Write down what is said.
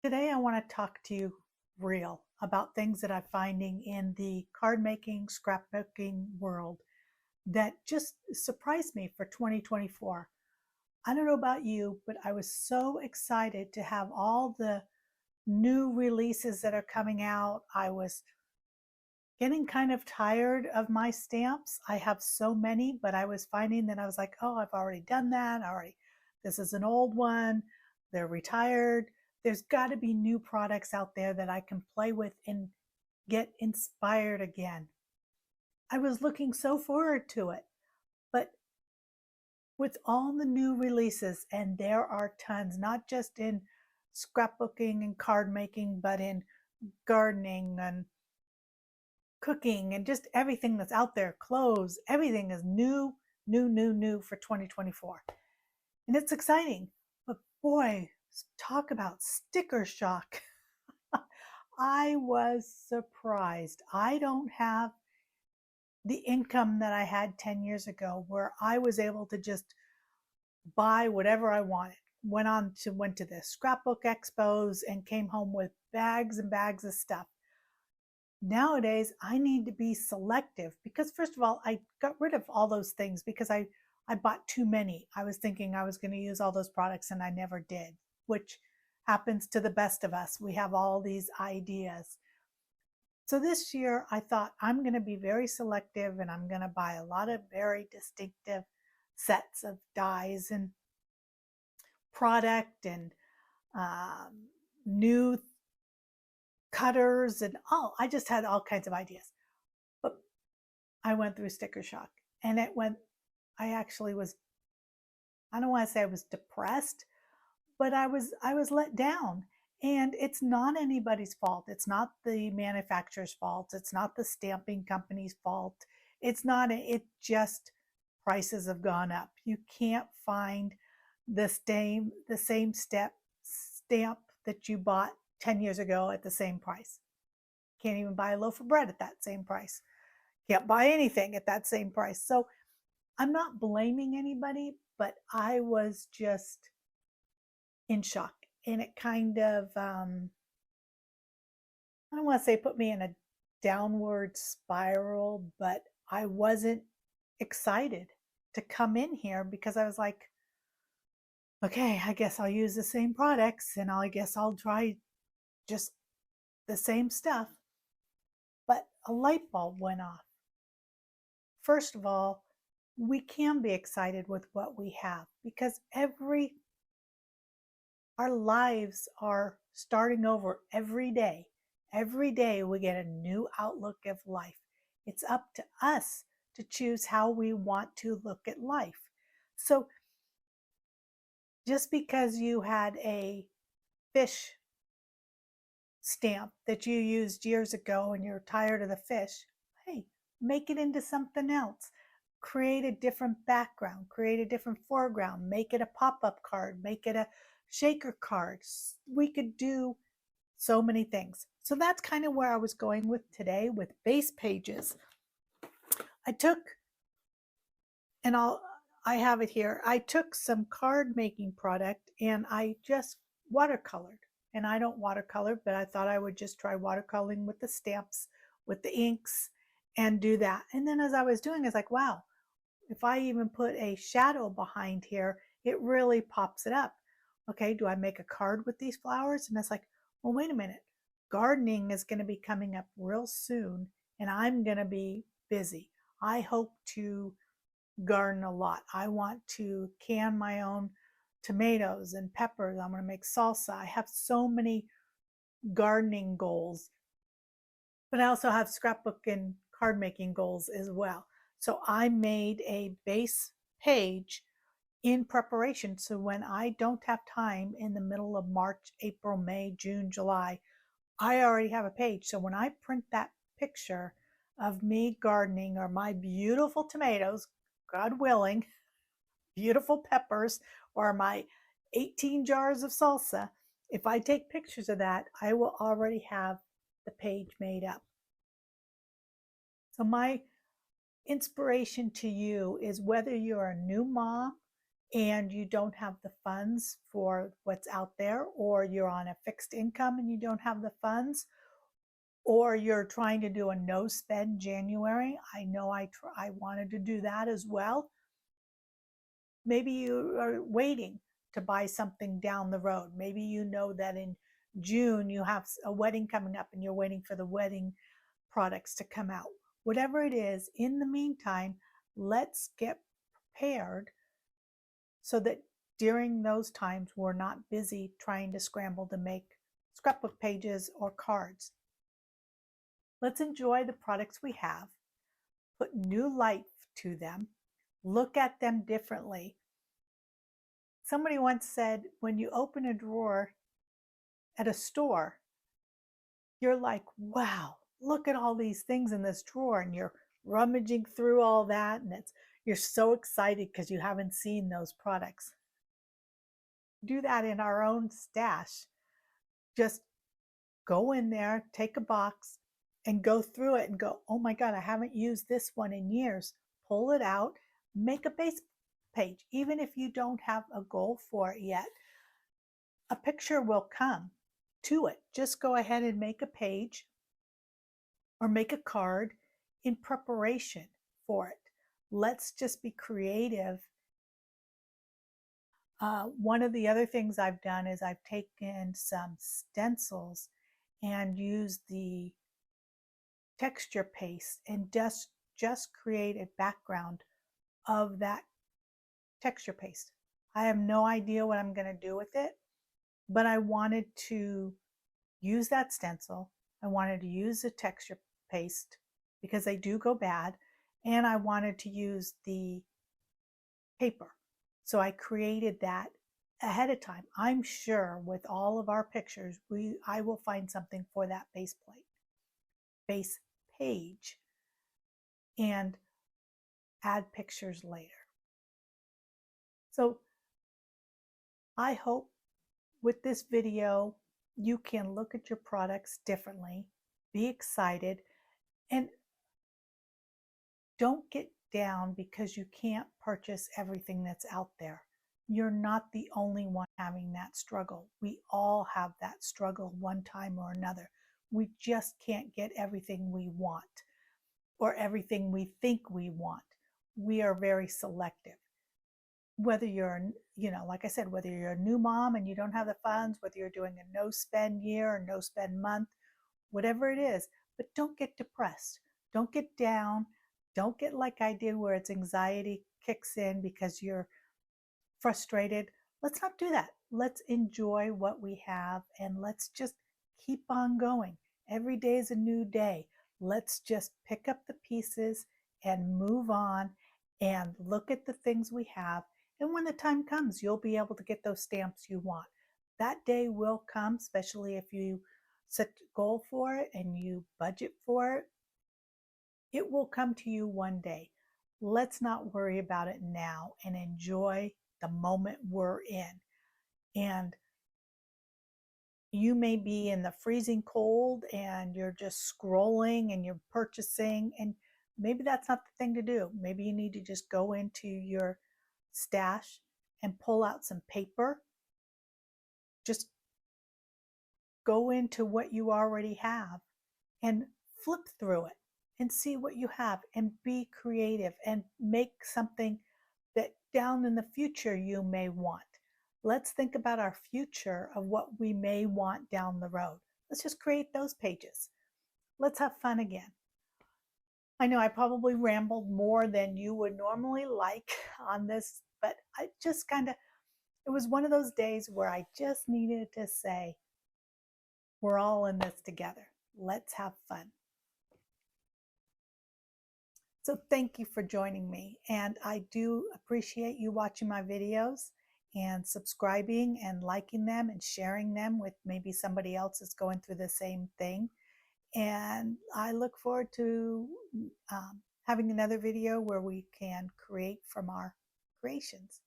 Today, I want to talk to you real about things that I'm finding in the card making, scrapbooking world that just surprised me for 2024. I don't know about you, but I was so excited to have all the new releases that are coming out. I was getting kind of tired of my stamps. I have so many, but I was finding that I was like, oh, I've already done that. This is an old one. They're retired. There's got to be new products out there that I can play with and get inspired again. I was looking so forward to it. But with all the new releases, and there are tons, not just in scrapbooking and card making, but in gardening and cooking and just everything that's out there, clothes, everything is new for 2024. And it's exciting. But boy, talk about sticker shock. I was surprised. I don't have the income that I had 10 years ago where I was able to just buy whatever I wanted. Went to the scrapbook expos and came home with bags and bags of stuff. Nowadays, I need to be selective because, first of all, I got rid of all those things because I bought too many. I was thinking I was going to use all those products and I never did, which happens to the best of us. We have all these ideas. So this year, I thought I'm going to be very selective and I'm going to buy a lot of very distinctive sets of dies and product and new cutters and I just had all kinds of ideas. But I went through sticker shock and I actually was, I don't want to say I was depressed, but I was let down. And it's not anybody's fault. It's not the manufacturer's fault. It's not the stamping company's fault. It just prices have gone up. You can't find the same stamp that you bought 10 years ago at the same price. Can't even buy a loaf of bread at that same price. Can't buy anything at that same price. So I'm not blaming anybody, but I was just in shock. And it kind of, I don't want to say put me in a downward spiral, but I wasn't excited to come in here because I was like, okay, I guess I'll use the same products and I guess I'll try just the same stuff. But a light bulb went off. First of all, we can be excited with what we have because our lives are starting over every day. Every day we get a new outlook of life. It's up to us to choose how we want to look at life. So just because you had a fish stamp that you used years ago and you're tired of the fish, hey, make it into something else. Create a different background, create a different foreground, make it a pop-up card, make it a shaker card. We could do so many things. So that's kind of where I was going with today with base pages. I took, and I have it here, I took some card making product and I just watercolored. And I don't watercolor, but I thought I would just try watercoloring with the stamps, with the inks, and do that. And then as I was doing, it's like, wow, if I even put a shadow behind here, it really pops it up. Okay, do I make a card with these flowers? And it's like, well, wait a minute. Gardening is going to be coming up real soon, and I'm going to be busy. I hope to garden a lot. I want to can my own tomatoes and peppers. I'm going to make salsa. I have so many gardening goals, but I also have scrapbook and card making goals as well. So I made a base page in preparation. So when I don't have time in the middle of March, April, May, June, July, I already have a page. So when I print that picture of me gardening or my beautiful tomatoes, God willing, beautiful peppers, or my 18 jars of salsa, if I take pictures of that, I will already have the page made up. So my inspiration to you is whether you're a new mom, and you don't have the funds for what's out there, or you're on a fixed income and you don't have the funds, or you're trying to do a no spend January. I know I wanted to do that as well. Maybe you are waiting to buy something down the road. Maybe you know that in June you have a wedding coming up and you're waiting for the wedding products to come out. Whatever it is, in the meantime, let's get prepared so that during those times we're not busy trying to scramble to make scrapbook pages or cards. Let's enjoy the products we have, put new life to them, look at them differently. Somebody once said, when you open a drawer at a store, you're like, wow, look at all these things in this drawer, and you're rummaging through all that, and you're so excited because you haven't seen those products. Do that in our own stash. Just go in there, take a box, and go through it and go, oh my God, I haven't used this one in years. Pull it out, make a base page. Even if you don't have a goal for it yet, a picture will come to it. Just go ahead and make a page or make a card in preparation for it. Let's just be creative. One of the other things I've done is I've taken some stencils and used the texture paste and just create a background of that texture paste. I have no idea what I'm going to do with it, but I wanted to use that stencil. I wanted to use the texture paste because they do go bad, and I wanted to use the paper. So I created that ahead of time. I'm sure with all of our pictures, I will find something for that base page, and add pictures later. So I hope with this video, you can look at your products differently, be excited, and don't get down because you can't purchase everything that's out there. You're not the only one having that struggle. We all have that struggle one time or another. We just can't get everything we want or everything we think we want. We are very selective. Whether you're, like I said, whether you're a new mom and you don't have the funds, whether you're doing a no spend year or no spend month, whatever it is, but don't get depressed. Don't get down. Don't get like I did where it's anxiety kicks in because you're frustrated. Let's not do that. Let's enjoy what we have and let's just keep on going. Every day is a new day. Let's just pick up the pieces and move on and look at the things we have. And when the time comes, you'll be able to get those stamps you want. That day will come, especially if you set a goal for it and you budget for it. It will come to you one day. Let's not worry about it now and enjoy the moment we're in. And you may be in the freezing cold and you're just scrolling and you're purchasing, and maybe that's not the thing to do. Maybe you need to just go into your stash and pull out some paper. Just go into what you already have and flip through it and see what you have and be creative and make something that down in the future you may want. Let's think about our future of what we may want down the road. Let's just create those pages. Let's have fun again. I know I probably rambled more than you would normally like on this, but I just it was one of those days where I just needed to say, we're all in this together. Let's have fun. So thank you for joining me. And I do appreciate you watching my videos and subscribing and liking them and sharing them with maybe somebody else that's going through the same thing. And I look forward to having another video where we can create from our creations.